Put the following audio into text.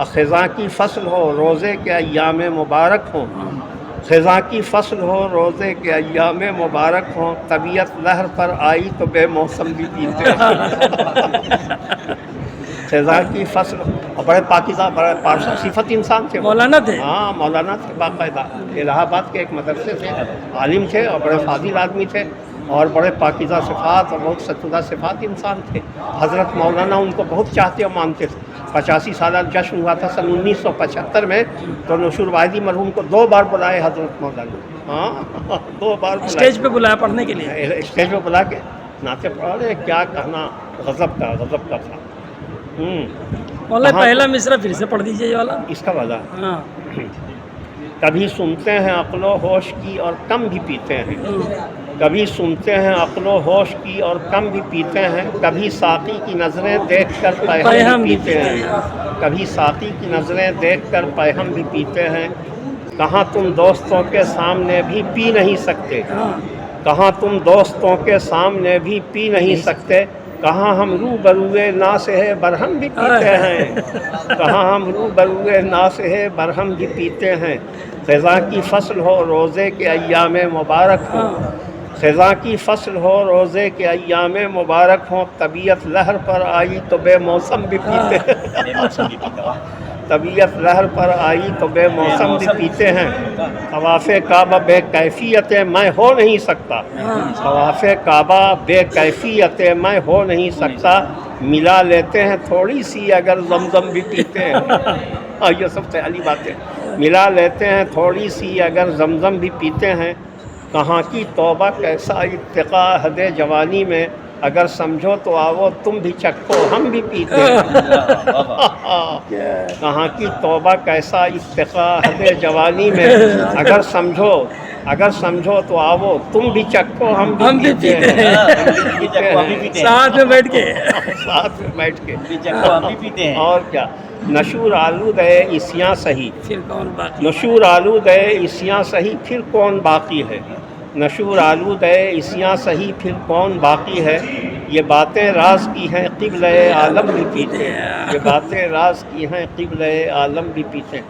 خزاں کی فصل ہو روزے کے ایام مبارک ہوں، خزاں کی فصل ہو روزے کے ایام مبارک ہوں، طبیعت لہر پر آئی تو بے موسم بھی پیتے ہیں۔ خزاں کی فصل اور بڑے پاکیزہ بڑے پارسا صفت انسان تھے وہ۔ مولانا تھے؟ ہاں مولانا تھے باقاعدہ، الہ آباد کے ایک مدرسے سے عالم تھے اور بڑے فاضل آدمی تھے اور بڑے پاکیزہ صفات اور بہت ستودہ صفات انسان تھے۔ حضرت مولانا ان کو بہت چاہتے اور مانتے تھے۔ 85 سالہ جشن ہوا تھا سن 1975 میں، تو نشور واحدی مرحوم کو 2 بار بلائے حضرت مولانا، ہاں 2 بار بلائے اسٹیج پہ بلایا پڑھنے کے لیے؟ اسٹیج پہ بلا کے نعتیں پڑھا رہے، کیا کہنا، غضب کا تھا۔ مولانا پہلا مصرع پھر سے پڑھ دیجیے یہ والا۔ اس کا وجہ ہاں کبھی سنتے ہیں عقل و ہوش کی اور کم بھی پیتے ہیں، کبھی سنتے ہیں عقل و ہوش کی اور کم بھی پیتے ہیں، کبھی ساقی کی نظریں دیکھ کر پیہم بھی پیتے ہیں، کبھی ساقی کی نظریں دیکھ کر پیہم بھی پیتے ہیں۔ کہاں تم دوستوں کے سامنے بھی پی نہیں سکتے، کہاں تم دوستوں کے سامنے بھی پی نہیں سکتے، کہاں ہم روبروئے ناصح برہم بھی پیتے ہیں، کہاں ہم روبروئے ناصح برہم بھی پیتے ہیں۔ خزاں کی فصل ہو روزے کے ایام مبارک ہوں، خزاں کی فصل ہو روزے کے ایام مبارک ہوں، طبیعت لہر پر آئی تو بے موسم بھی پیتے ہیں، طبیعت لہر پر آئی تو بے موسم بھی پیتے ہیں۔ طواف کعبہ بے کیفیت میں ہو نہیں سکتا، طواف کعبہ بے کیفیت میں ہو نہیں سکتا، ملا لیتے ہیں تھوڑی سی اگر زمزم بھی پیتے ہیں۔ یہ سب سے علی بات ہے، ملا لیتے ہیں تھوڑی سی اگر زمزم بھی پیتے ہیں۔ کہاں کی توبہ کیسا اتقا حد جوانی میں، اگر سمجھو تو آؤ تم بھی چکھو ہم بھی پیتے ہیں۔ کہاں کی توبہ کیسا اتقا حد جوانی میں، اگر سمجھو تو آؤ تم بھی چکھو ہم بھی پیتے ہیں۔ ساتھ میں بیٹھ کے ساتھ میں بیٹھ کے اور کیا۔ نشور آلود ہے عیسیاں سہی، پھر کون باقی؟ نشور آلود ہے عیسیاں سہی پھر کون باقی ہے، نشور آلود ہے عیسیاں سہی پھر کون باقی ہے۔ یہ باتیں راز کی ہیں قبلۂ عالم بھی پیتے ہیں، یہ باتیں راز کی ہیں قبلۂ عالم بھی پیتے ہیں۔